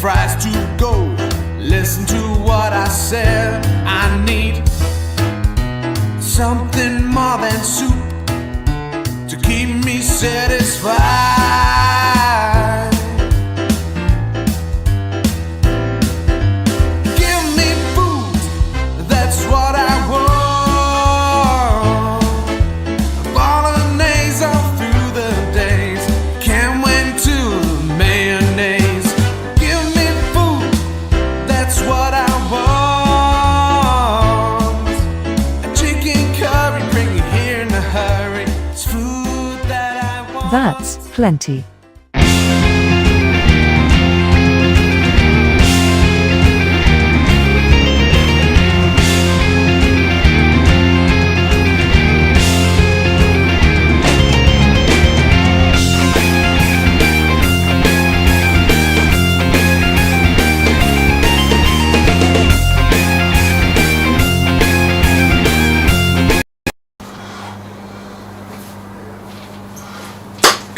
fries to go. Listen to what I said. I need something more than soup to keep me satisfied. Give me food, that's what I want. Bolognese all through the days. Can't wait to the mayonnaise. Give me food, that's what I want. A chicken curry, bring it here in a hurry. It's food that I want. That's plenty.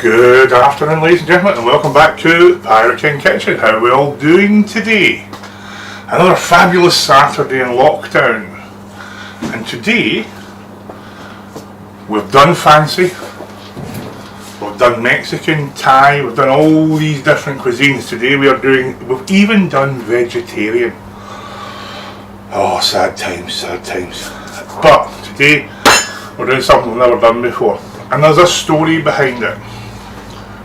Good afternoon, ladies and gentlemen, and welcome back to Pirate King Kitchen. How are we all doing today? Another fabulous Saturday in lockdown. And today, we've done fancy, we've done Mexican, Thai, we've done all these different cuisines. Today we've even done vegetarian. Oh, sad times, sad times. But today, we're doing something we've never done before. And there's a story behind it.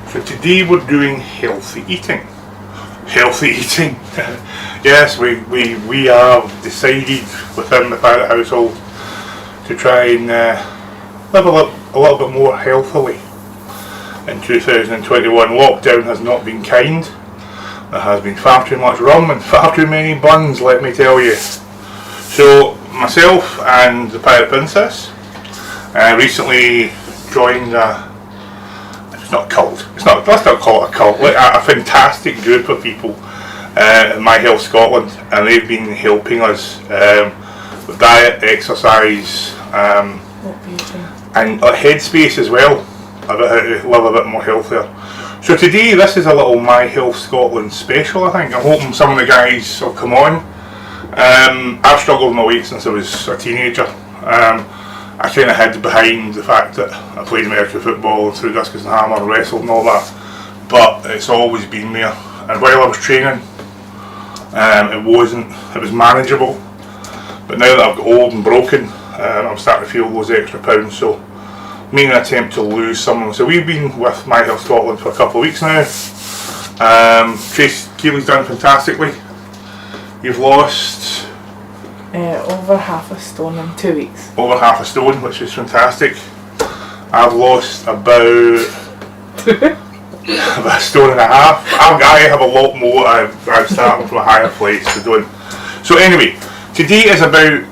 So today we're doing healthy eating. Healthy eating. Yes, we have decided within the Pirate household to try and live a little bit more healthily in 2021. Lockdown has not been kind. There has been far too much rum and far too many buns, let me tell you. So myself and the Pirate Princess recently joined it's not a cult, let's not call it a cult, a fantastic group of people in My Health Scotland, and they've been helping us with diet, exercise, and headspace as well, about how to live a bit more healthier. So today this is a little My Health Scotland special, I think. I'm hoping some of the guys will come on. I've struggled with my weight since I was a teenager. I kind of hid behind the fact that I played American football and threw discus and hammer and wrestled and all that, but it's always been there. And while I was training, it was manageable, but now that I've got old and broken, I'm starting to feel those extra pounds, so making an attempt to lose some of them. So we've been with My Health Scotland for a couple of weeks now. Trace Keely's done fantastically. You've lost over half a stone in 2 weeks. Over half a stone, which is fantastic. I've lost about a stone and a half. I have a lot more. I'm starting from a higher place to doing. So anyway, today is about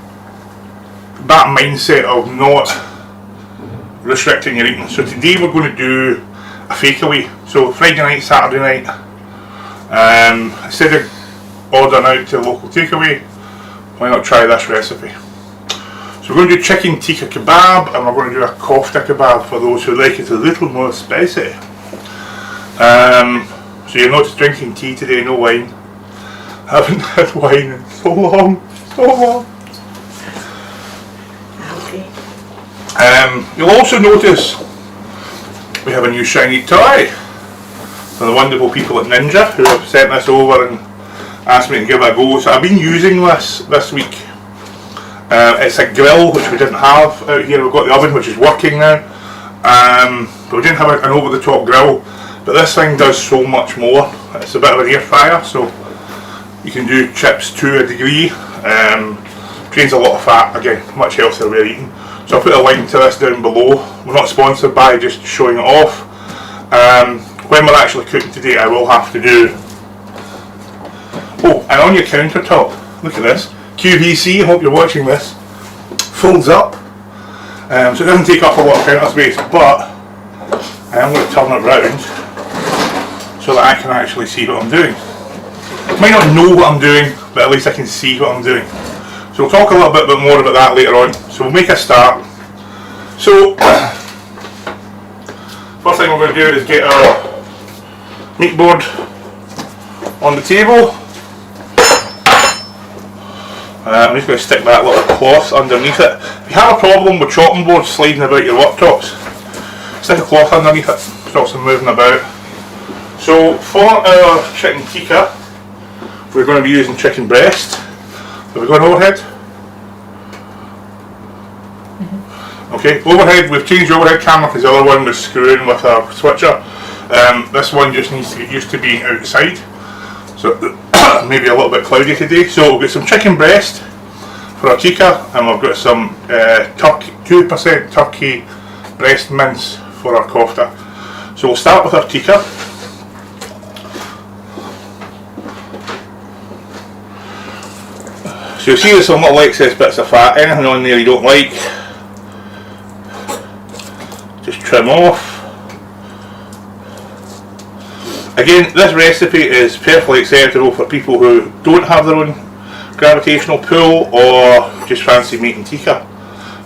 that mindset of not restricting your eating. So today we're going to do a fake away. So Friday night, Saturday night, instead of ordering out to a local takeaway, why not try this recipe? So we're going to do chicken tikka kebab, and we're going to do a kofta kebab for those who like it a little more spicy. So you're not just drinking tea today, no wine. I haven't had wine in so long. Okay. You'll also notice we have a new shiny toy from the wonderful people at Ninja, who have sent this over and asked me to give it a go. So I've been using this week. It's a grill which we didn't have out here. We've got the oven which is working now, but we didn't have an over the top grill. But this thing does so much more. It's a bit of an air fryer, so you can do chips to a degree. Drains a lot of fat, again, much healthier way of eating. So I'll put a link to this down below. We're not sponsored by, just showing it off. When we're actually cooking today, I will have to do. Oh, and on your countertop, look at this. QVC, I hope you're watching this. Folds up. So it doesn't take up a lot of counter space, but I am going to turn it round so that I can actually see what I'm doing. I might not know what I'm doing, but at least I can see what I'm doing. So we'll talk a little bit more about that later on. So we'll make a start. So, first thing we're going to do is get our meat board on the table. I'm just going to stick that little cloth underneath it. If you have a problem with chopping boards sliding about your worktops, stick a cloth underneath it, stops them moving about. So for our chicken tikka, we're going to be using chicken breast. Have we got overhead? Okay, overhead, we've changed the overhead camera because the other one was screwing with our switcher. This one just needs to get used to being outside. So maybe a little bit cloudy today. So we've got some chicken breast for our tikka, and we've got some 2% turkey breast mince for our kofta. So we'll start with our tikka. So you'll see there's some little excess bits of fat, anything on there you don't like, just trim off. Again, this recipe is perfectly acceptable for people who don't have their own gravitational pull or just fancy making tikka.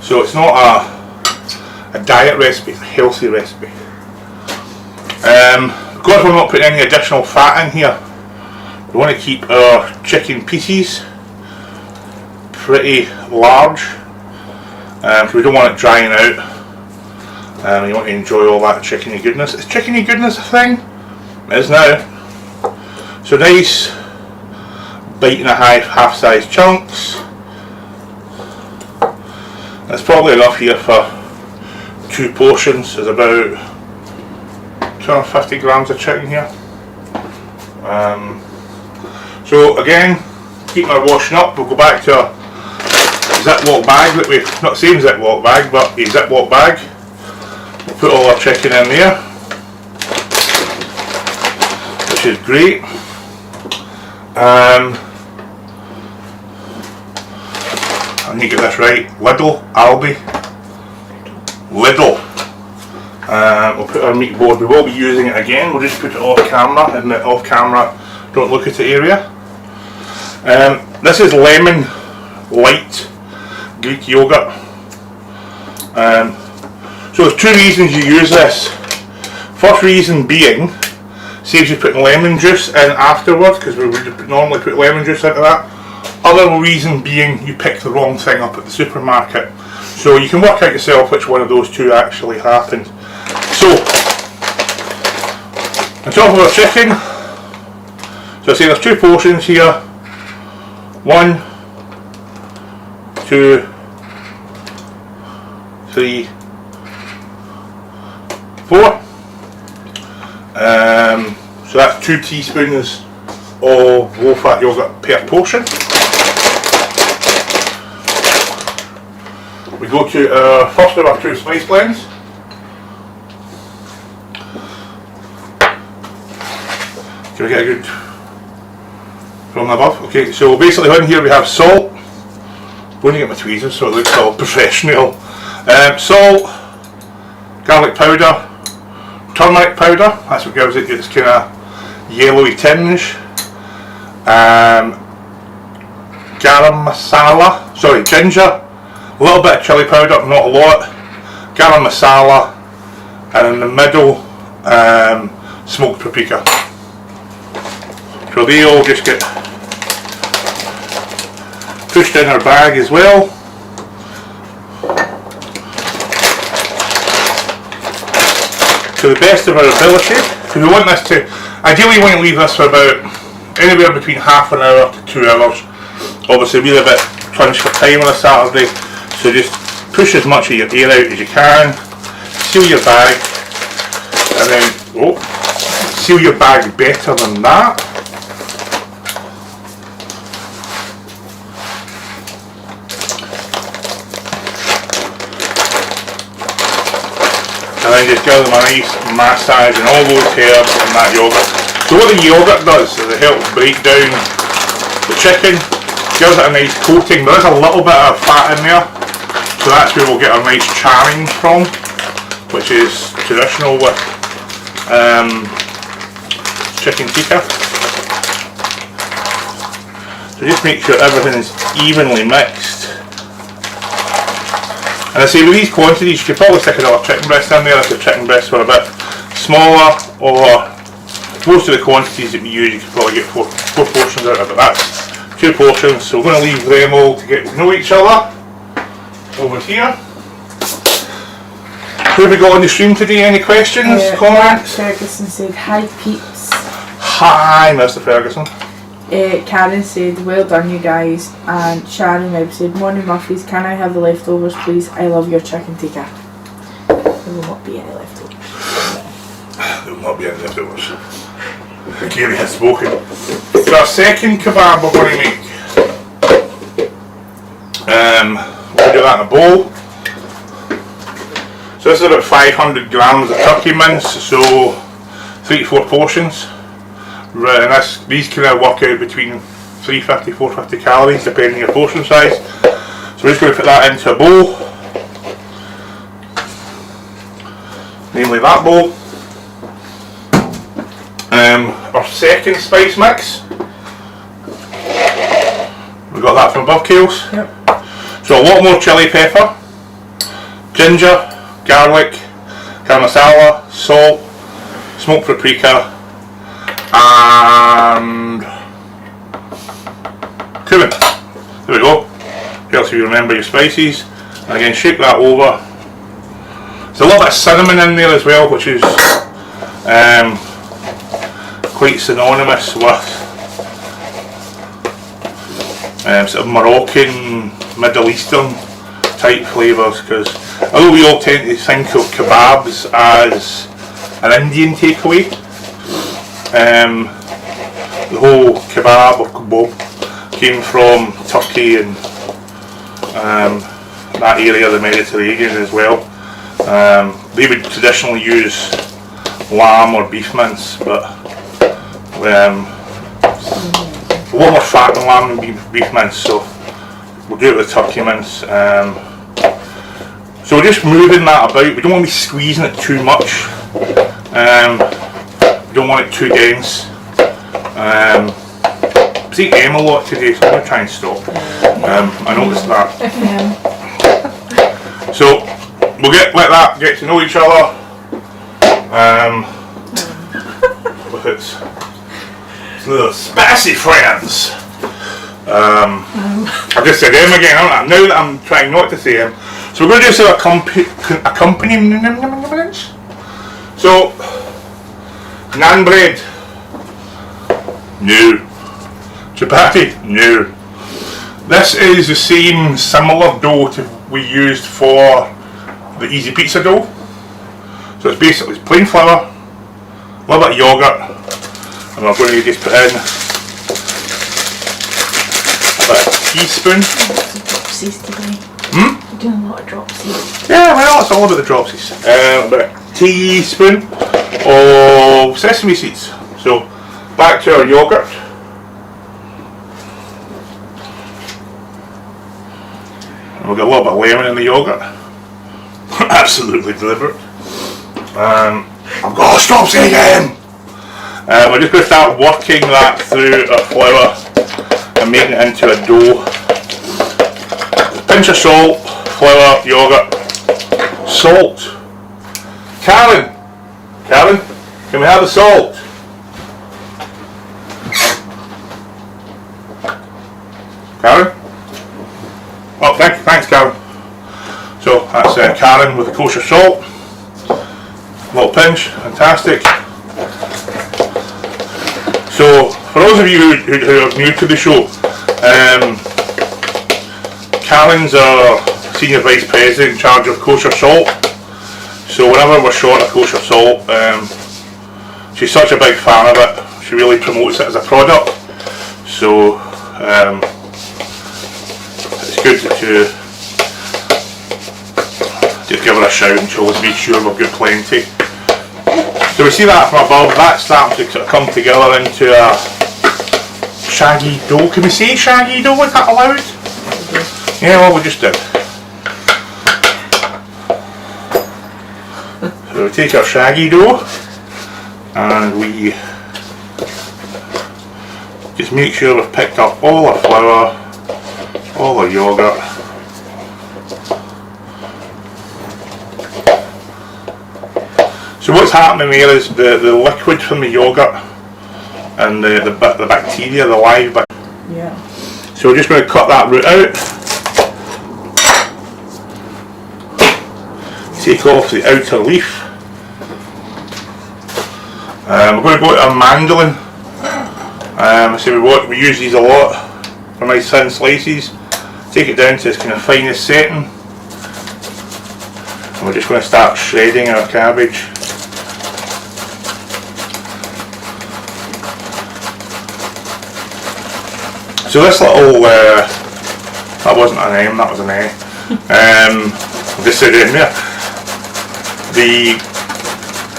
So it's not a diet recipe, it's a healthy recipe. Because we're not putting any additional fat in here, we want to keep our chicken pieces pretty large, so we don't want it drying out. You want to enjoy all that chickeny goodness. Is chickeny goodness a thing? It is now. So nice bite and a half size chunks. That's probably enough here for 2 portions. There's about 250 grams of chicken here. So again, keep our washing up. We'll go back to a Ziploc bag that we've, not the same Ziploc bag, but a Ziploc bag. We'll put all our chicken in there, which is great. I need to get this right. Lidl. We'll put our meat board. We will be using it again. We'll just put it off camera in the off camera, don't look at it area. This is lemon light Greek yogurt. So there's 2 reasons you use this. First reason being, saves you putting lemon juice in afterwards, because we would normally put lemon juice into that. Other reason being, you picked the wrong thing up at the supermarket. So you can work out yourself which one of those 2 actually happened. So, on top of our chicken, so I say there's 2 portions here. 1, 2, 3, 4. So that's 2 teaspoons of low fat yogurt per portion. We go to our first of our 2 spice blends. Can we get a good from above? Okay, so basically in here we have salt. I'm going to get my tweezers so it looks all professional. Salt, garlic powder, turmeric powder, that's what gives it its kind of yellowy tinge. Garam masala, sorry, ginger, a little bit of chili powder, not a lot, garam masala, and in the middle, smoked paprika. So they all just get pushed in our bag as well. To the best of our ability, because we want this to, ideally you want to leave this for about anywhere between half an hour to 2 hours. Obviously we're a bit crunched for time on a Saturday, so just push as much of your air out as you can, seal your bag, and then seal your bag better than that. And then just give them a nice massage and all those herbs and that yogurt. So what the yogurt does is it helps break down the chicken, gives it a nice coating. There is a little bit of fat in there, so that's where we'll get our nice charring from, which is traditional with chicken tikka. So just make sure everything is evenly mixed. And I say with these quantities you could probably stick another chicken breast in there if the chicken breasts were a bit smaller or most of the quantities that we use, you could probably get four portions out of it. That's 2 portions, so we're going to leave them all to get to know each other. Over here. Who have we got on the stream today? Any questions, comments? Ferguson said, hi peeps. Hi, Mr. Ferguson. Karen said, well done you guys. And Sharon Webb said, morning Murphys, can I have the leftovers please? I love your chicken tikka. There will not be any leftovers. There will not be any leftovers. Gary has spoken. So our second kebab we're going to make. We'll do that in a bowl. So this is about 500 grams of turkey mince, so 3 to 4 portions. Right, and these kind of work out between 350 to 450 calories depending on your portion size. So we're just going to put that into a bowl. Namely that bowl. Our second spice mix. We got that from Above Kales. Yep. So a lot more chili pepper, ginger, garlic, garam masala, salt, smoked paprika, and cumin. There we go. Helps you remember your spices. And again, shake that over. There's a little bit of cinnamon in there as well, which is quite synonymous with sort of Moroccan, Middle Eastern type flavours, because although we all tend to think of kebabs as an Indian takeaway, the whole kebab or kebab came from Turkey and that area of the Mediterranean as well. They would traditionally use lamb or beef mince, but a lot more fat than lamb and beef mince, so we'll do it with turkey mince. So we're just moving that about. We don't want to be squeezing it too much. We don't want it too dense. I see M a lot today, so I'm going to try and stop. I noticed that. So we'll let that get to know each other. With its little spicy friends. I just said M again, haven't I? Now that I'm trying not to say M. So we're going to do some accompaniments. So, naan bread. No. Chapati. No. This is the same similar dough we used for the easy pizza dough. So it's basically plain flour, a little bit of yogurt, and we're going to just put in about a teaspoon. Dropsies today. Hmm? You're doing a lot of dropsies. Yeah, well, it's all about the dropsies. About a teaspoon of sesame seeds. So back to our yogurt. And we've got a little bit of lemon in the yogurt. Absolutely deliberate. I've got a dropsy again! We're just going to start working that through our flour and making it into a dough. A pinch of salt, flour, yogurt, salt. Karen, can we have the salt? Karen? Oh, thanks Karen. So that's Karen with the kosher salt. Little pinch, fantastic. So for those of you who are new to the show, Karen's our Senior Vice President in charge of kosher salt. So whenever we're short of kosher salt, she's such a big fan of it, she really promotes it as a product. So it's good to just give her a shout and she'll always make sure we've got plenty. So we see that from above, that's starting to sort of come together into a shaggy dough. Can we say shaggy dough? Is that allowed? Yeah, well we just did. So we take our shaggy dough and we just make sure we've picked up all our flour, all our yogurt. So what's happening here is the liquid from the yogurt and the bacteria, the live bacteria. Yeah. So we're just going to cut that root out. Take off the outer leaf. We're going to go to a mandolin. So we use these a lot for nice thin slices. Take it down to its kind of finest setting. And we're just going to start shredding our cabbage. So this little, that wasn't an M, that was an A. Just said it in there. The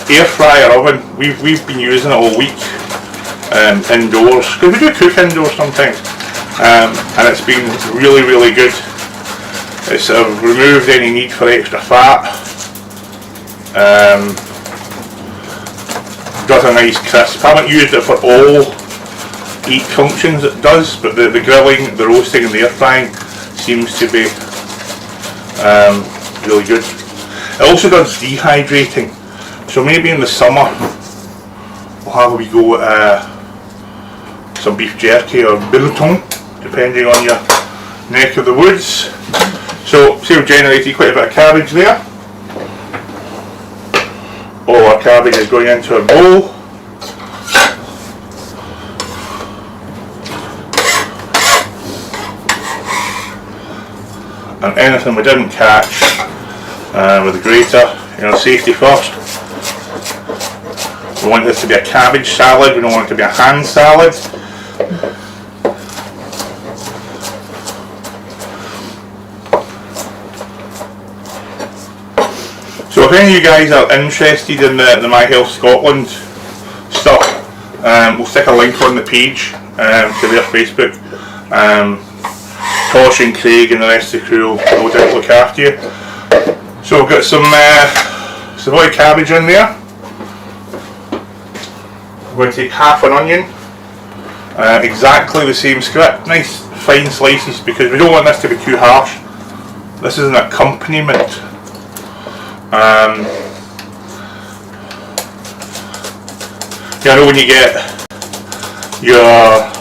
air fryer oven, we've been using it all week indoors, because we do cook indoors sometimes, and it's been really, really good. It's sort of removed any need for extra fat. Does a nice crisp. I haven't used it for all 8 functions it does, but the grilling, the roasting and the air frying seems to be really good. It also does dehydrating, so maybe in the summer we'll have a wee go at some beef jerky or biltong, depending on your neck of the woods. So see, we've generated quite a bit of cabbage there. All our cabbage is going into a bowl. And anything we didn't catch with a grater, safety first. We want this to be a cabbage salad, we don't want it to be a hand salad. So if any of you guys are interested in the My Health Scotland stuff, we'll stick a link on the page to their Facebook. Tosh and Craig and the rest of the crew will no doubt look after you. So we've got some white cabbage in there. We're going to take half an onion, exactly the same script, nice fine slices, because we don't want this to be too harsh. This is an accompaniment. I know when you get your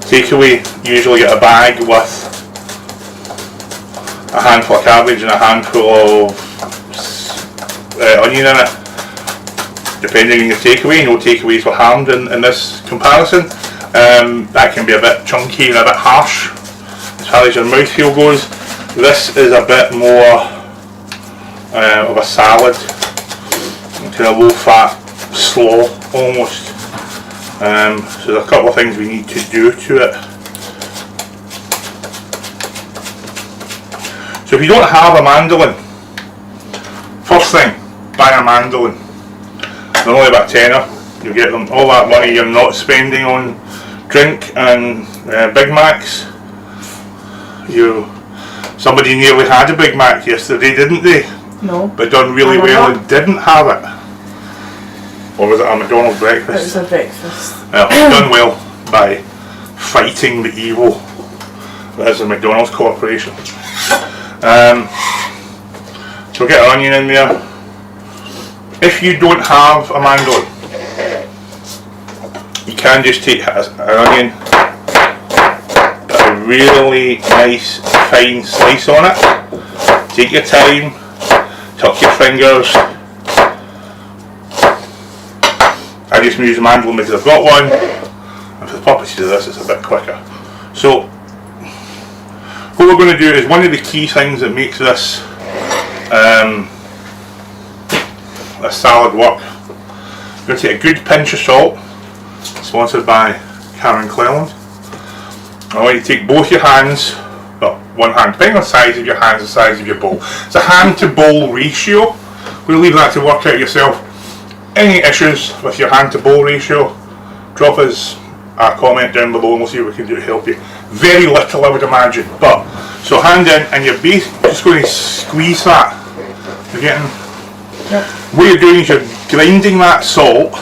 takeaway, you usually get a bag with a handful of cabbage and a handful of onion in it, depending on your takeaway. No takeaways were harmed in this comparison. That can be a bit chunky and a bit harsh as far as your mouthfeel goes. This is a bit more of a salad, kind of low fat slaw almost. So there's a couple of things we need to do to it. So if you don't have a mandolin, first thing, buy a mandolin. They're only about £10. You get them, all that money you're not spending on drink and Big Macs. Somebody nearly had a Big Mac yesterday, didn't they? No. But done really well and didn't have it. Or was it a McDonald's breakfast? It was a breakfast. Well, done well by fighting the evil that is the McDonald's Corporation. So get an onion in there. If you don't have a mandolin, you can just take an onion, put a really nice fine slice on it. Take your time, tuck your fingers. I just use a mandolin because I've got one, and for the purposes of this it's a bit quicker. So what we're going to do is, one of the key things that makes this salad work, we're going to take a good pinch of salt, sponsored by Karen Cleland. I want you to take both your hands, well, one hand, depending on the size of your hands, the size of your bowl. It's a hand to bowl ratio. We'll leave that to work out yourself. Any issues with your hand to bowl ratio, drop us a comment down below and we'll see what we can do to help you. Very little, I would imagine, but so hand in and you're just going to squeeze that. You're getting, yep. What you're doing is you're grinding that salt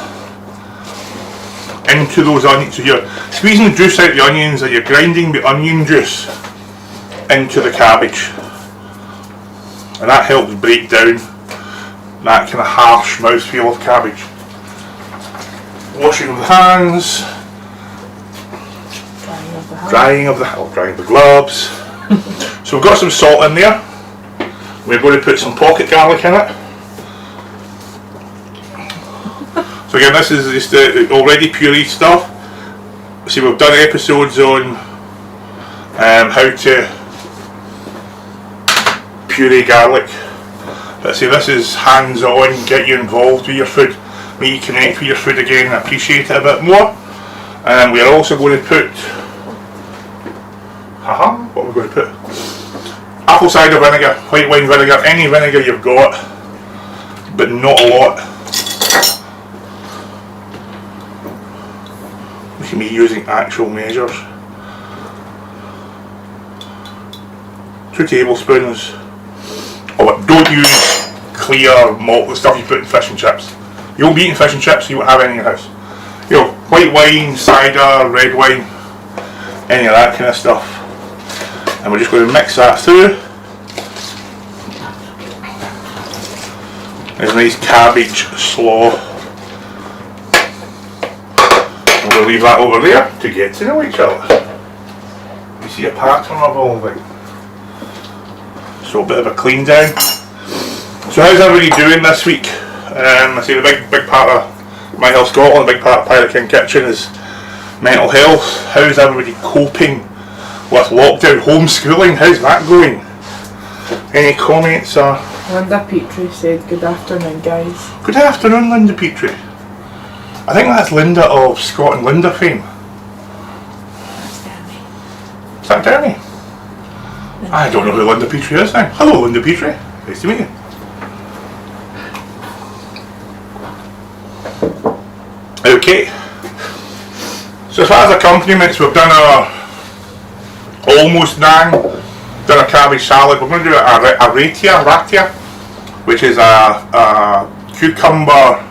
into those onions. So you're squeezing the juice out of the onions and you're grinding the onion juice into the cabbage, and that helps break down that kind of harsh mouthfeel of cabbage. washing of the hands, drying of the gloves. So we've got some salt in there. We're going to put some pocket garlic in it. So again, this is just the already pureed stuff. See, we've done episodes on how to puree garlic. But see, this is hands-on, get you involved with your food, make you connect with your food again, appreciate it a bit more. And we're also going to put, what are we going to put? Apple cider vinegar, white wine vinegar, any vinegar you've got, but not a lot. Look at me using actual measures. 2 tablespoons. Oh, don't use clear malt, the stuff you put in fish and chips. You won't be eating fish and chips, you won't have any in your house. You know, white wine, cider, red wine, any of that kind of stuff. And we're just going to mix that through. There's a nice cabbage slaw. And we'll leave that over there to get to know each other. You see a pattern of all of it. So a bit of a clean down. So how's everybody doing this week? I see the big part of My Health Scotland, a big part of Pirate King Kitchen is mental health. How's everybody coping with lockdown, homeschooling? How's that going? Any comments? Linda Petrie said, "Good afternoon, guys." Good afternoon, Linda Petrie. I think that's Linda of Scott and Linda fame. That's Danny. Is that Danny? I don't know who Linda Petrie is now. Hello, Linda Petrie. Nice to meet you. Okay. So as far as accompaniments, we've done our almost naan, done a cabbage salad. We're going to do a ratia, which is a cucumber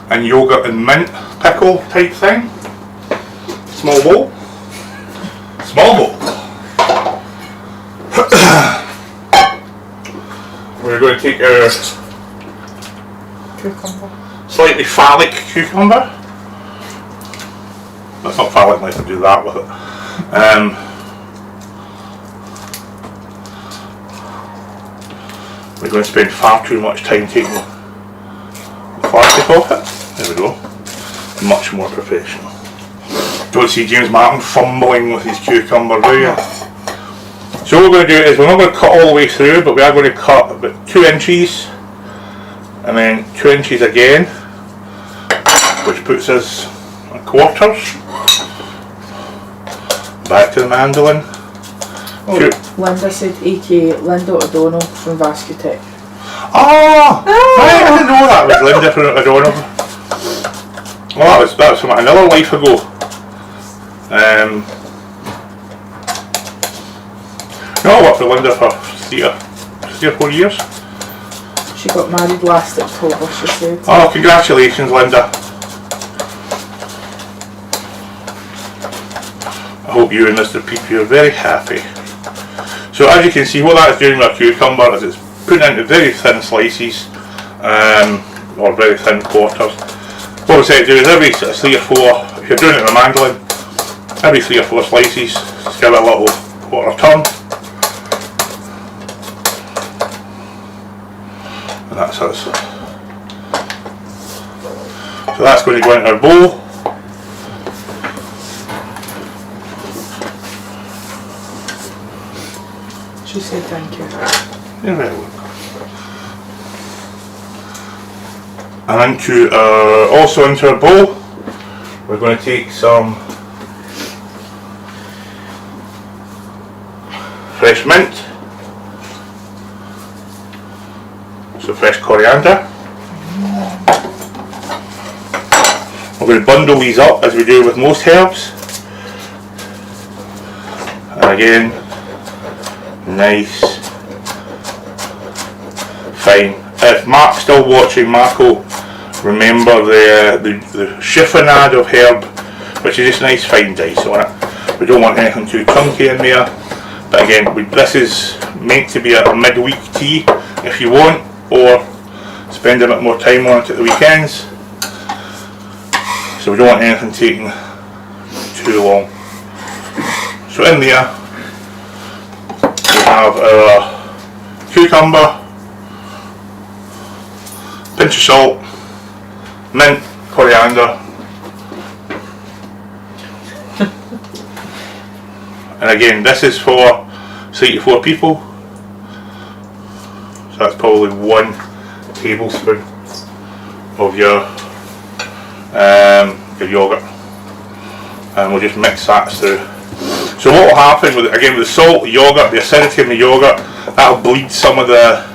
and yogurt and mint pickle type thing. Small bowl. Small bowl. We're going to take our Cucumber. slightly phallic cucumber. That's not phallic unless I do that with it. We're going to spend far too much time taking the plastic off it. There we go. Much more professional. Don't see James Martin fumbling with his cucumber, do you? So what we're going to do is we're not going to cut all the way through, but we are going to cut about 2 inches and then 2 inches again, which puts us at quarters. Back to the mandolin. Oh, Linda said aka Linda O'Donnell from Vascutech. Oh! Right, I didn't know that was Linda from O'Donnell. Well, that was from another life ago. No, I worked for Linda for 3 or 4 years. She got married last October, she said. Oh, congratulations, Linda. I hope you and Mr. Peepy are very happy. So as you can see, what that's doing with a cucumber is it's putting it into very thin slices, or very thin quarters. What we say to do is every 3 or 4, if you're doing it in a mandolin, every 3 or 4 slices, just give it a little quarter turn. And that's us. So that's going to go into our bowl. She said thank you. You're very welcome. And into also into our bowl, we're going to take some fresh mint, some fresh coriander. We're going to bundle these up as we do with most herbs. And again, nice, fine. If Mark's still watching, Mark will remember the chiffonade of herb, which is just nice fine dice on it. We don't want anything too chunky in there. But again, this is meant to be a midweek tea if you want, or spend a bit more time on it at the weekends. so we don't want anything taking too long. So in there we have our cucumber, pinch of salt, mint, coriander, and again this is for 3 to 4 people, so that's probably 1 tablespoon of your yogurt, and we'll just mix that through. So what will happen with the salt, the yogurt, the acidity in the yogurt, that'll bleed some of the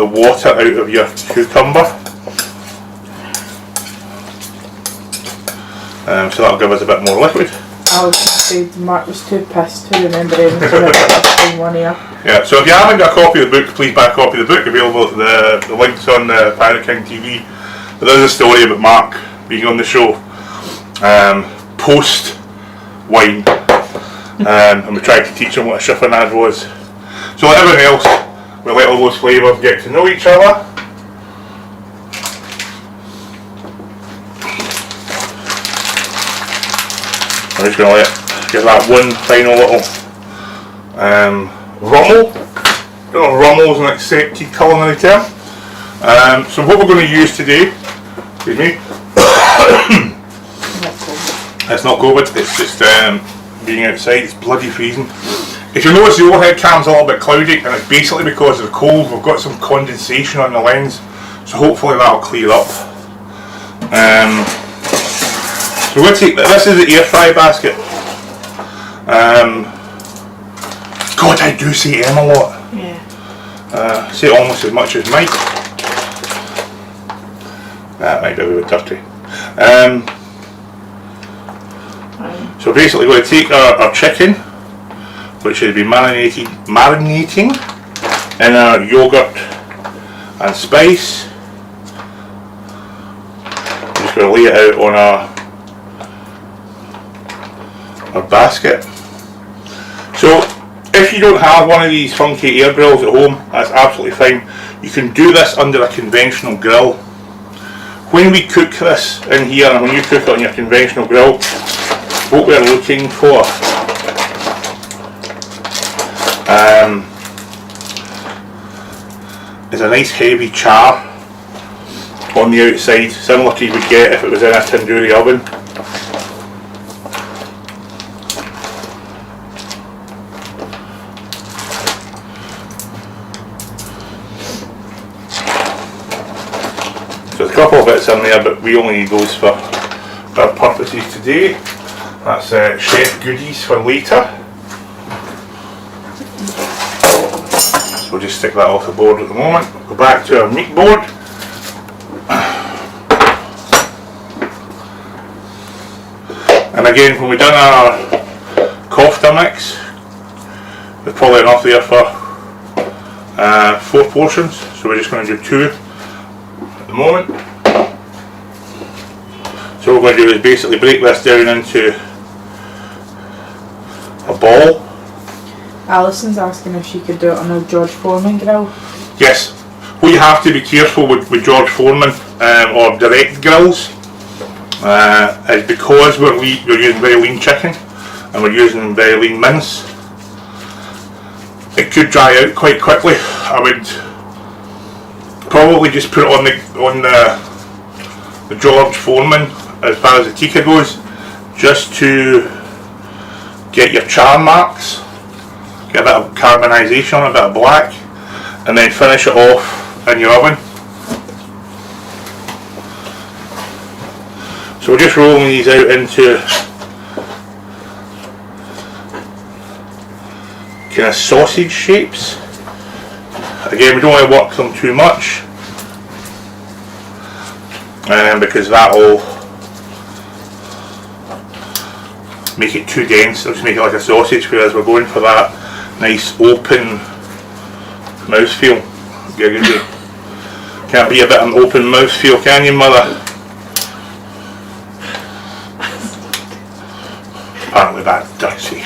water out of your cucumber, so that'll give us a bit more liquid. Alison said Mark was too pissed to remember anything about this in 1 year. Yeah, so if you haven't got a copy of the book, please buy a copy of the book, available at the links on the Pirate King TV. But there's a story about Mark being on the show post wine, and we tried to teach him what a chiffonade was. So like everything else, we let all those flavours get to know each other. I'm just going to give that one final little rummel. I don't know if rummel is an accepted culinary term. So what we're going to use today, excuse me, it's not COVID, it's just being outside, it's bloody freezing. If you notice, the overhead cam's a little bit cloudy, and it's basically because of the cold. We've got some condensation on the lens, so hopefully that'll clear up. So we're going to take, this is the air fry basket. God, I do say M a lot. Yeah. Say it almost as much as Mike. That might be a bit dirty. So basically we're going to take our chicken, which should be marinating in our yogurt and spice. I'm just going to lay it out on our basket. So if you don't have one of these funky air grills at home, that's absolutely fine. You can do this under a conventional grill. When we cook this in here, and when you cook it on your conventional grill, what we're looking for is a nice heavy char on the outside, similar to you would get if it was in a tandoori oven. So there's a couple of bits in there, but we only need those for our purposes today. That's chef goodies for later. So we'll just stick that off the board at the moment. We'll go back to our meat board. And again, when we've done our kofta mix, there's probably enough there for 4 portions. So we're just going to do 2 at the moment. So what we're going to do is basically break this down into a ball. Alison's asking if she could do it on a George Foreman grill. Yes. What you have to be careful with George Foreman or direct grills is because we're using very lean chicken and we're using very lean mince, it could dry out quite quickly. I would probably just put it on the George Foreman as far as the Tikka goes, just to get your char marks, get a bit of carbonisation on it, a bit of black, and then finish it off in your oven. So we're just rolling these out into kind of sausage shapes. Again, we don't want to work them too much because that will make it too dense. It'll just make it like a sausage, whereas we're going for that nice open mouthfeel. Can't be a bit of an open mouthfeel, can you, mother? Apparently that's dirty.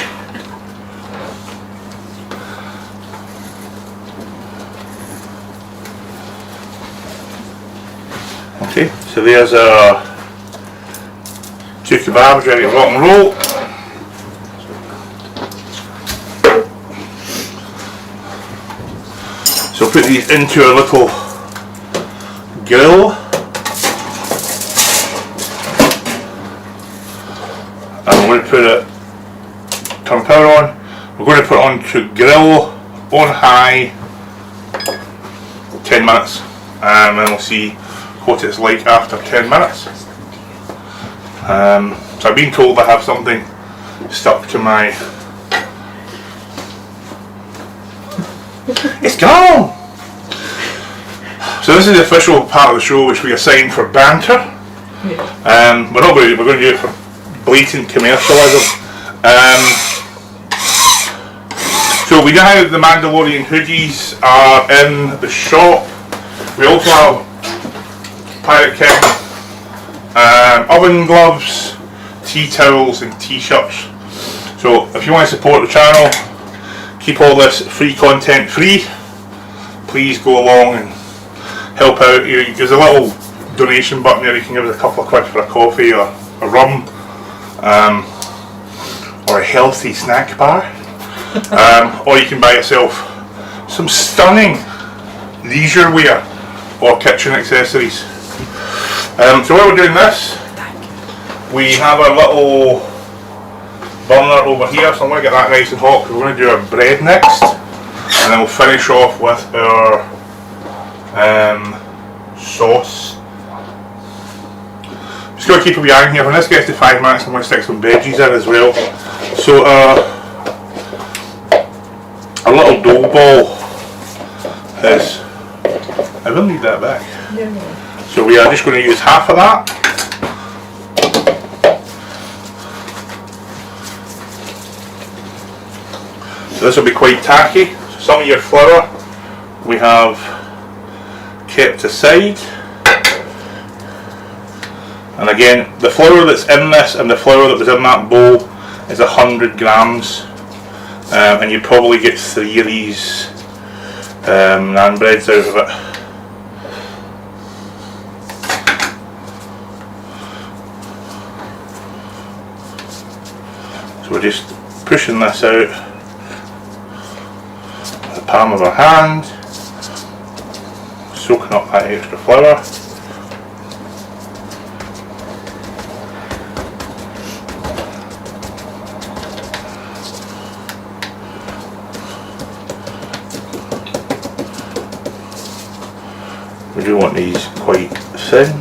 Okay, so there's our kebabs ready to rock and roll. So put these into a little grill. And we're going to put it, turn power on, we're going to put it on to grill on high 10 minutes, and then we'll see what it's like after 10 minutes. So I've been told I have something stuck to my... It's gone! So this is the official part of the show which we assigned for banter. Yeah. We're going to do it for blatant commercialism. So we now have the Mandalorian hoodies are in the shop. We also have Pirate King oven gloves, tea towels and t-shirts. So if you want to support the channel, keep all this free content free, please go along and help out. There's a little donation button there, you can give us a couple of quid for a coffee or a rum, or a healthy snack bar, or you can buy yourself some stunning leisure wear or kitchen accessories. So while we're doing this, we have a little burner over here, so I'm going to get that nice and hot because we're going to do our bread next, and then we'll finish off with our sauce. Just got to keep a wee eye on here. When this gets to 5 minutes, I'm going to stick some veggies in as well. So a little dough ball is, I will need that back. Yeah. So we are just going to use half of that. So this will be quite tacky. So some of your flour we have kept aside. And again, the flour that's in this and the flour that was in that bowl is 100 grams. And you probably get 3 of these naan breads out of it. So we're just pushing this out with the palm of our hand, soaking up that extra flour. We do want these quite thin.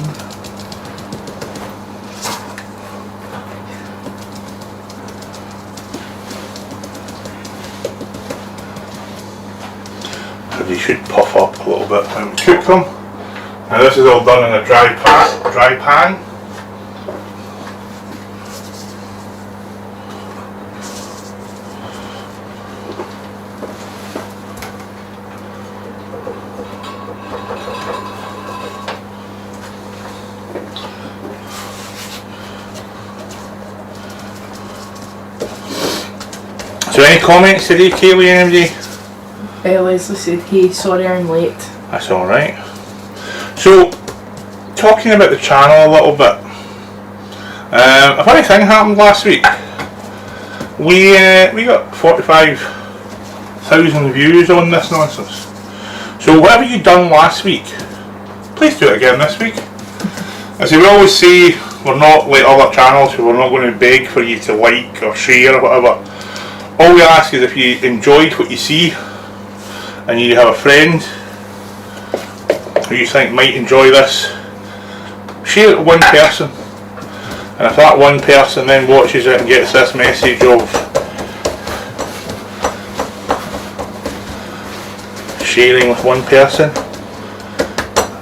They should puff up a little bit when we cook them. Now this is all done in a dry pan. So any comments today, Kaylee, anybody? Leslie said, hey, sorry I'm late. That's alright. So, talking about the channel a little bit. A funny thing happened last week. We got 45,000 views on this nonsense. So whatever you done last week, please do it again this week. As we always say, we're not like other channels, so we're not going to beg for you to like or share or whatever. All we ask is if you enjoyed what you see, and you have a friend who you think might enjoy this, share it with one person, and if that one person then watches it and gets this message of sharing with one person,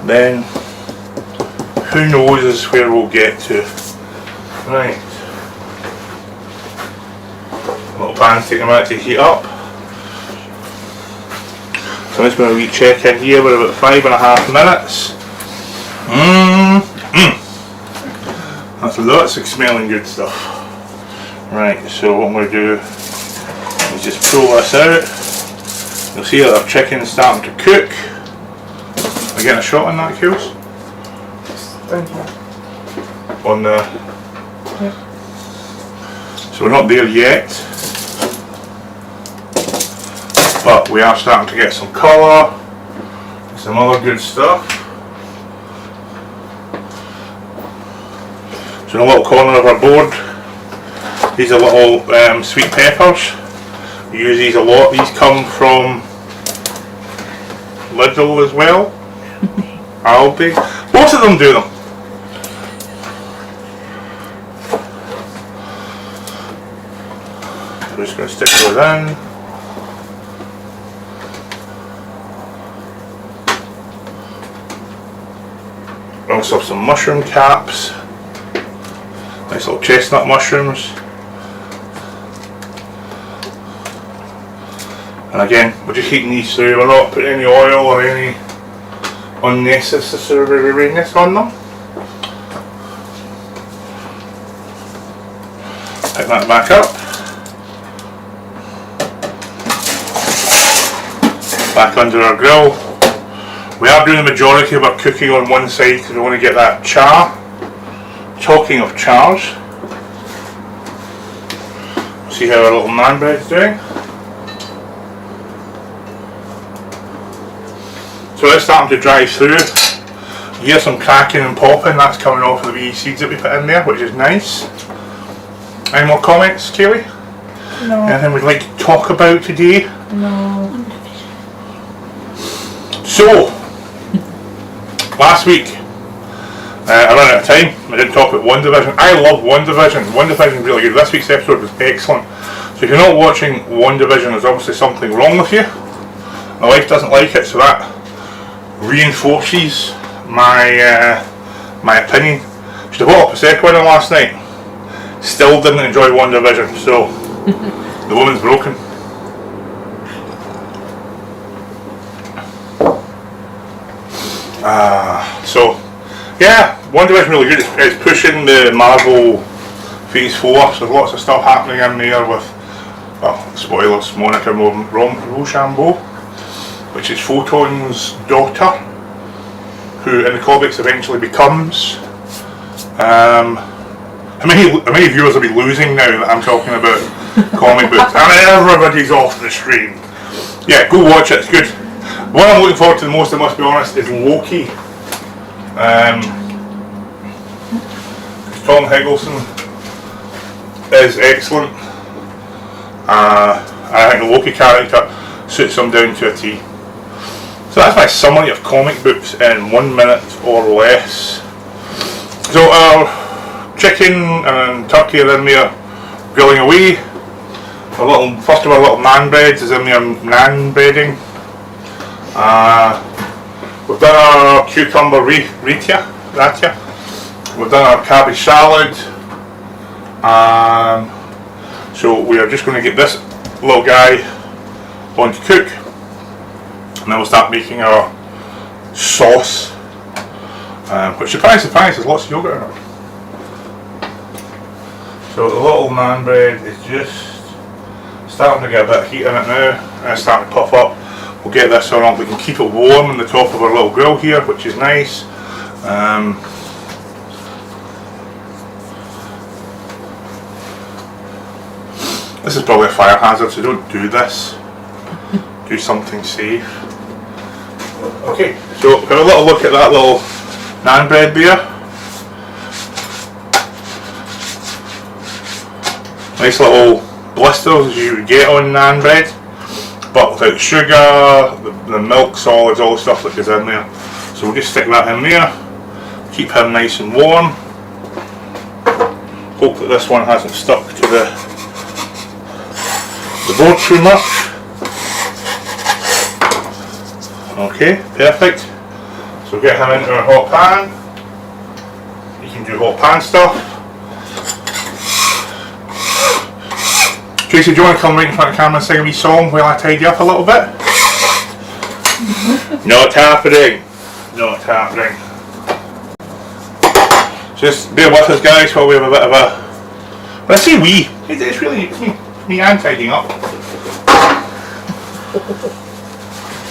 then who knows is where we'll get to. Right, little pan taking a minute to heat up. So I'm just going to recheck in here, we're about 5.5 minutes. That's lots of smelling good stuff. Right, so what I'm going to do is just pull this out. You'll see that our chicken's starting to cook. Am I getting a shot on that, Kills? Down here. On the... Yep. So we're not there yet, but we are starting to get some colour, some other good stuff. So in a little corner of our board, these are little sweet peppers. We use these a lot. These come from Lidl as well. Aldi. Both of them do them. I'm just going to stick those in. We also have some mushroom caps. Nice little chestnut mushrooms. And again, we're just heating these through. We're not putting any oil or any unnecessariness on them. Pick that back up. Back under our grill. We are doing the majority of our cooking on one side because we want to get that char. Talking of chars, see how our little naan bread's doing. So it's starting to dry through. You hear some cracking and popping, that's coming off of the wee seeds that we put in there, which is nice. Any more comments, Kaylee? No. Anything we'd like to talk about today? No. So, last week, I ran out of time. I didn't talk about WandaVision. I love WandaVision. WandaVision is really good. This week's episode was excellent. So if you're not watching WandaVision, there's obviously something wrong with you. My wife doesn't like it, so that reinforces my my opinion. She bought a Prosecco in her last night. Still didn't enjoy WandaVision, so the woman's broken. So yeah, WandaVision really good. It's pushing the Marvel Phase 4, so there's lots of stuff happening in there with, well, spoilers, Monica Rochambeau, which is Photon's daughter, who in the comics eventually becomes. How many viewers will be losing now that I'm talking about comic books? And everybody's off the stream. Yeah, go watch it, it's good. What I'm looking forward to the most, I must be honest, is Loki. Tom Hiddleston is excellent. I think the Loki character suits him down to a T. So that's my summary of comic books in 1 minute or less. So our chicken and turkey are in there grilling away. First of our little naan breads is in there naan breading. We've done our cucumber ratia. We've done our cabbage salad. So we are just going to get this little guy on to cook, and then we'll start making our sauce, which surprise, there's lots of yogurt in it. So the little naan bread is just starting to get a bit of heat in it now, and it's starting to puff up. We'll get this on, we can keep it warm on the top of our little grill here, which is nice. This is probably a fire hazard, so don't do this. Do something safe. Okay, so have a little look at that little naan bread there. Nice little blisters as you would get on naan bread, but without sugar, the milk solids, all the stuff that goes in there. So we'll just stick that in there, keep him nice and warm. Hope that this one hasn't stuck to the board too much. Okay, perfect. So get him into our hot pan. You can do hot pan stuff. Tracy, do you want to come right in front of the camera and sing a wee song while I tidy up a little bit? Not happening. Not happening. Just bear with us, guys, while we have a bit of a... When I say we, it's really me and tidying up.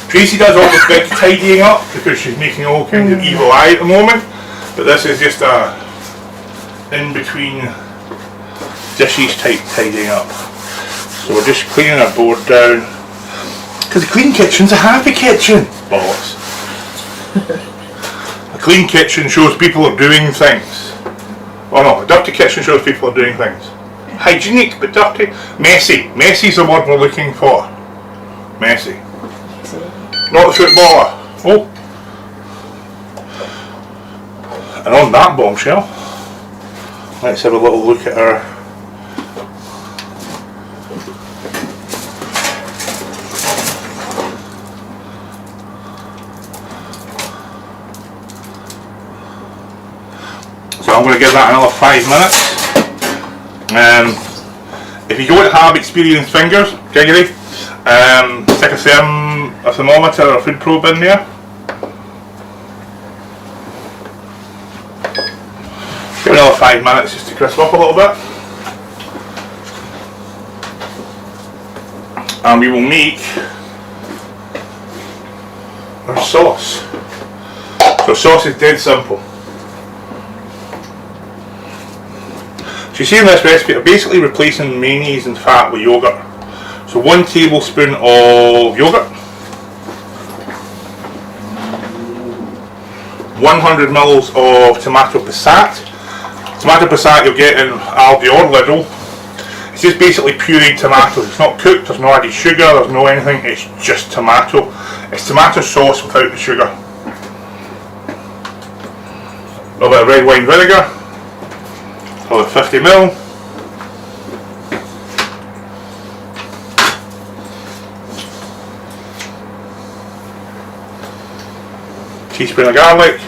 Tracy does all the big tidying up because she's making all kinds of evil eye at the moment, but this is just a in between dishes type tidying up. So we're just cleaning our board down. Because a clean kitchen's a happy kitchen. Bollocks. A clean kitchen shows people are doing things. Oh no, a dirty kitchen shows people are doing things. Hygienic but dirty. Messy. Messy's the word we're looking for. Messy. Not the footballer. Oh. And on that bombshell, let's have a little look at our so I'm going to give that another 5 minutes. If you don't have experienced fingers, Gregory, stick a thermometer or a food probe in there. Give it another 5 minutes just to crisp up a little bit. And we will make our sauce. So sauce is dead simple. So you see in this recipe, I'm basically replacing mayonnaise and fat with yogurt. So 1 tablespoon of yogurt, 100 mils of tomato passat. Tomato passat you'll get in Aldi or Lidl. It's just basically pureed tomatoes. It's not cooked, there's no added sugar, there's no anything, it's just tomato. It's tomato sauce without the sugar. A little bit of red wine vinegar. About 50 ml. Teaspoon of garlic.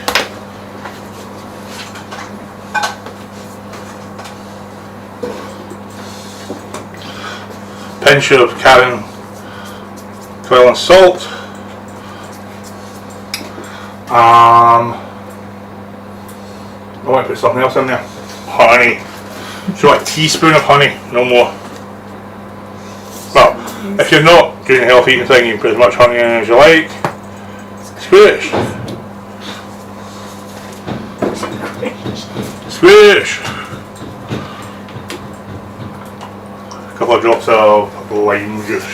Pinch of Karen Quellen salt. I want to put something else in there. Honey. So a teaspoon of honey, no more. Well, if you're not doing a healthy eating thing, you can put as much honey in as you like. Squish. Squish. A couple of drops of lime juice.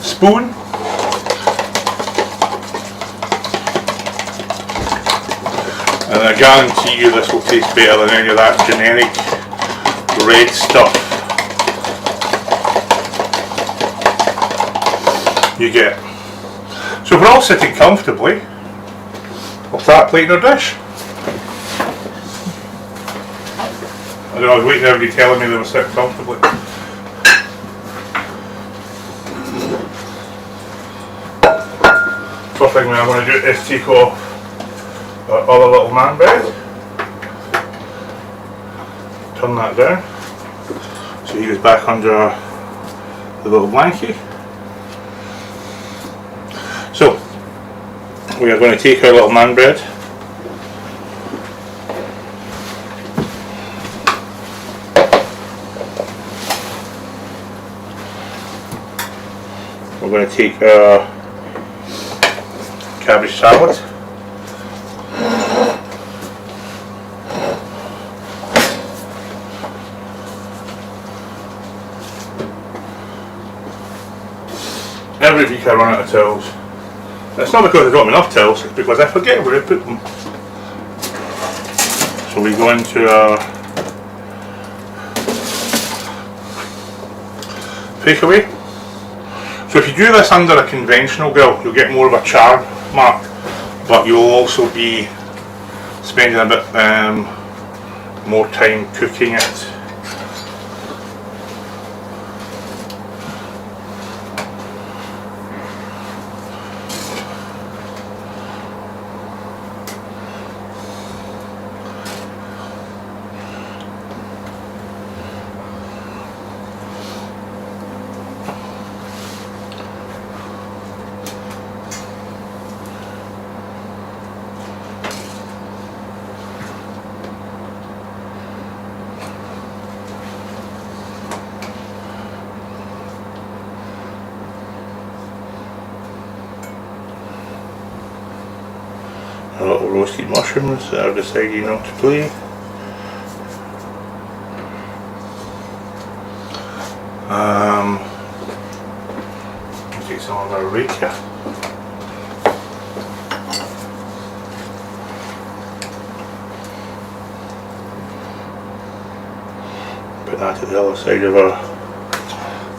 Spoon. And I guarantee you this will taste better than any of that generic red stuff you get. So if we're all sitting comfortably, we'll start plating our dish. I don't know, I was waiting for everybody telling me they were sitting comfortably. First thing I'm going to do is take off our other little man bed. Turn that down. So he goes back under the little blankie. So we are going to take our little man bread. We're going to take our cabbage salad. Every week I run out of towels. It's not because I don't have enough towels, it's because I forget where I put them. So we go into our takeaway. So if you do this under a conventional grill, you'll get more of a char mark, but you'll also be spending a bit more time cooking it. A little roasted mushrooms that I've decided not to play. Take some of our rakia. Put that to the other side of our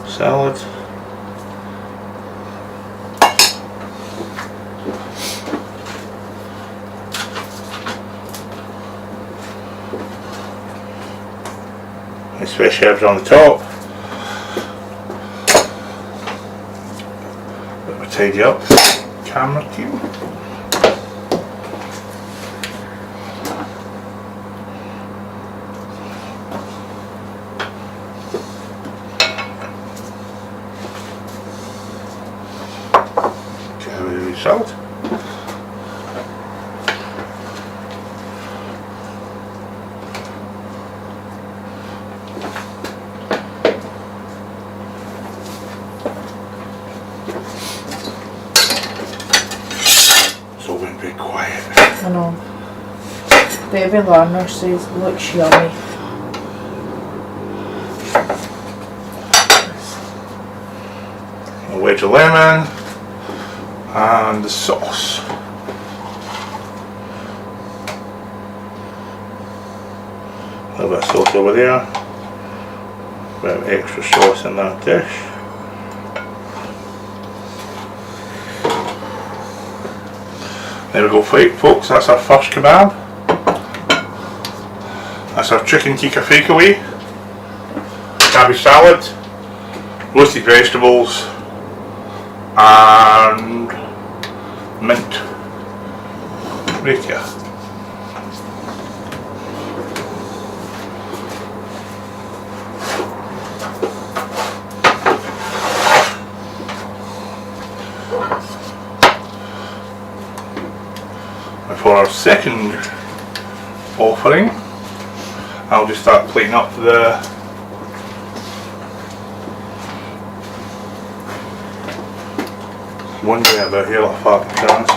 salad. Nice fresh herbs on the top. Bit of a tidy up camera team. Cabbage salad. So we'll be quiet. I know. Baby learner says looks yummy. A wedge of lemon and the sauce. A little bit of sauce over there. A bit of extra sauce in that dish. There we go, folks, that's our first kebab. That's our chicken tikka takeaway. Cabbage salad, roasted vegetables, and mint rakia. And for our second offering, I'll just start plating up the one day about here like a fucking chance.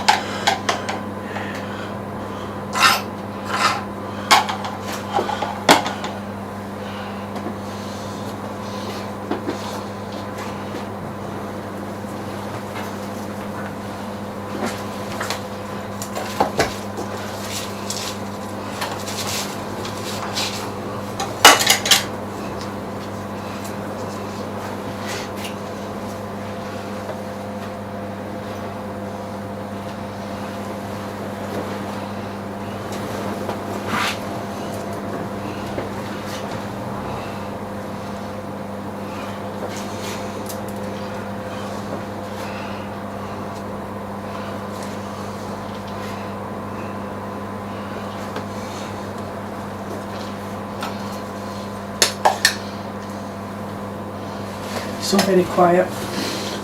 So very quiet.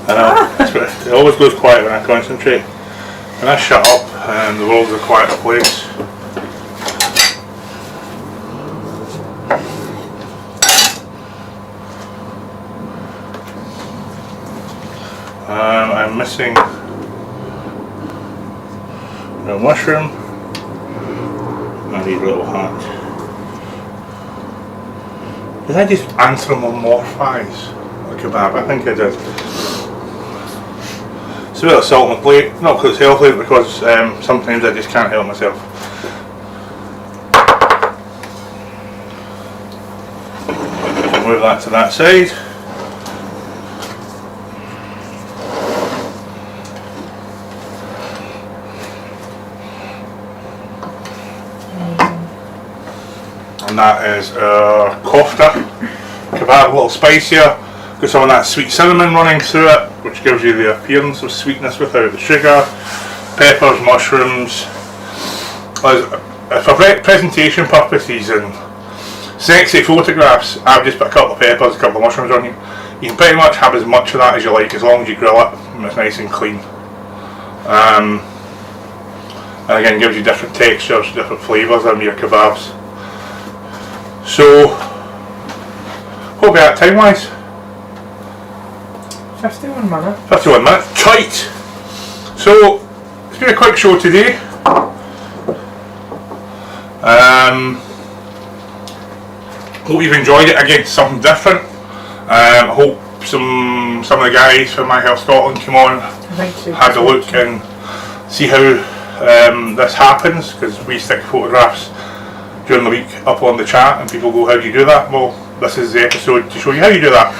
I know, it always goes quiet when I concentrate. When I shut up, the world's a quieter place. I'm missing the mushroom and these little hats. Did I just anthropomorphize a kebab? I think I did. It's a bit of salt on the plate, not because it's healthy, but because sometimes I just can't help myself. Move that to that side. And that is our kofta kebab, a little spicier. Got some of that sweet cinnamon running through it, which gives you the appearance of sweetness without the sugar. Peppers, mushrooms. For presentation purposes and sexy photographs, I've just put a couple of peppers, a couple of mushrooms on you. You can pretty much have as much of that as you like, as long as you grill it and it's nice and clean. And again, gives you different textures, different flavours in your kebabs. So, what about time wise? 51 minutes. 51 minutes, tight! So, it's been a quick show today. Hope you've enjoyed it. Again, something different. I hope some of the guys from My Health Scotland come on, had a look and see how this happens, because we stick photographs during the week up on the chat and people go, how do you do that? Well, this is the episode to show you how you do that.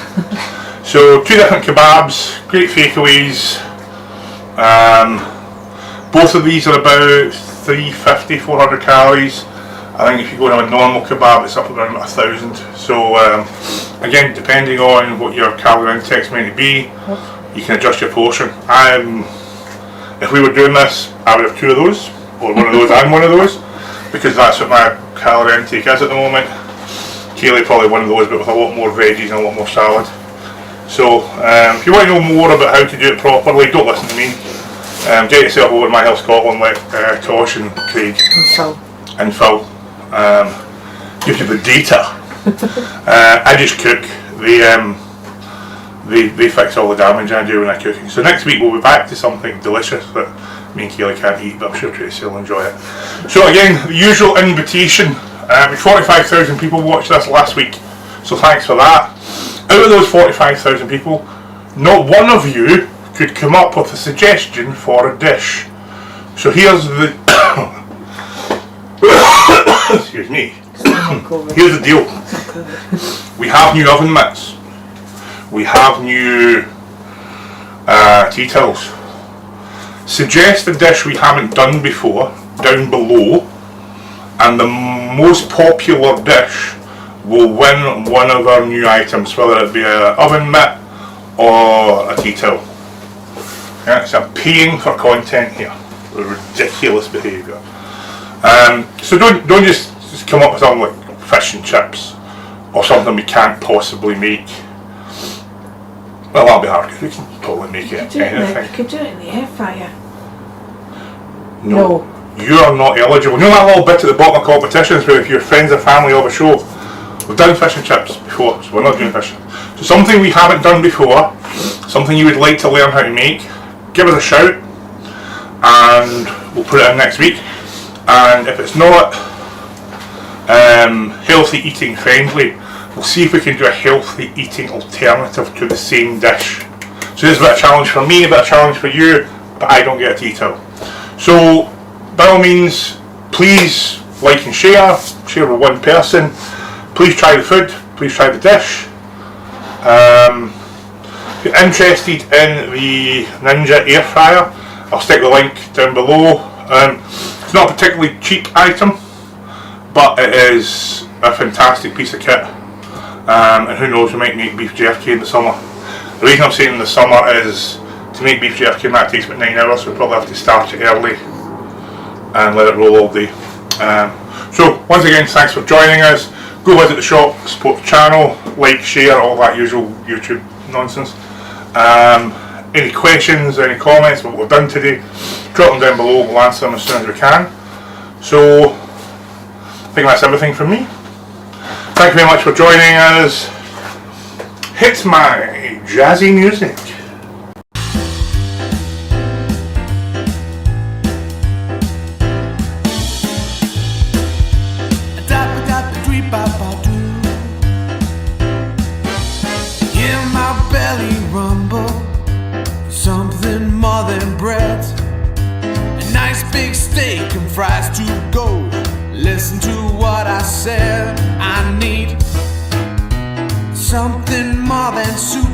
So 2 different kebabs, great takeaways. Both of these are about 350-400 calories. I think if you go to a normal kebab, it's up around 1,000. So again, depending on what your calorie intake is meant to be, you can adjust your portion. If we were doing this, I would have 2 of those, or one of those and one of those, because that's what my calorie intake is at the moment. Kaylee probably one of those, but with a lot more veggies and a lot more salad. So if you want to know more about how to do it properly, don't listen to me. Get yourself over to My Health Scotland, let Tosh and Craig and Phil give you the data. I just cook. They fix all the damage I do when I'm cooking. So next week we'll be back to something delicious that me and Kaylee can't eat, but I'm sure Tracy will enjoy it. So again, the usual invitation. 45,000 people watched this last week, so thanks for that. Out of those 45,000 people, not one of you could come up with a suggestion for a dish. So here's the excuse me. Here's the deal. We have new oven mitts. We have new tea towels. Suggest a dish we haven't done before down below, and the most popular dish will win one of our new items, whether it be an oven mitt or a tea towel. Yeah, so I'm paying for content here. Ridiculous behaviour. So don't just come up with something like fish and chips or something we can't possibly make. Well, that'll be hard because we can probably make it anything. You could do it in the air fryer. No. You are not eligible. You know that little bit at the bottom of competitions where if you're friends or family of a show, we've done fish and chips before, so we're not doing fish. So something we haven't done before, something you would like to learn how to make, give us a shout and we'll put it in next week. And if it's not healthy eating friendly, we'll see if we can do a healthy eating alternative to the same dish. So this is a bit of a challenge for me, a bit of a challenge for you, but I don't get a tea towel. So by all means, please like and share with one person. Please try the food, please try the dish. If you're interested in the Ninja air fryer, I'll stick the link down below. It's not a particularly cheap item, but it is a fantastic piece of kit. And who knows, we might make beef JFK in the summer. The reason I'm saying in the summer is to make beef JFK, that takes about 9 hours, so we probably have to start it early and let it roll all day. So once again, thanks for joining us. Go visit the shop, support the channel, like, share, all that usual YouTube nonsense. Any questions, any comments, what we've done today, drop them down below, we'll answer them as soon as we can. So I think that's everything from me. Thank you very much for joining us. Hit my jazzy music. Hear my belly rumble, something more than bread. A nice big steak and fries to go. Listen to what I said. I need something more than soup.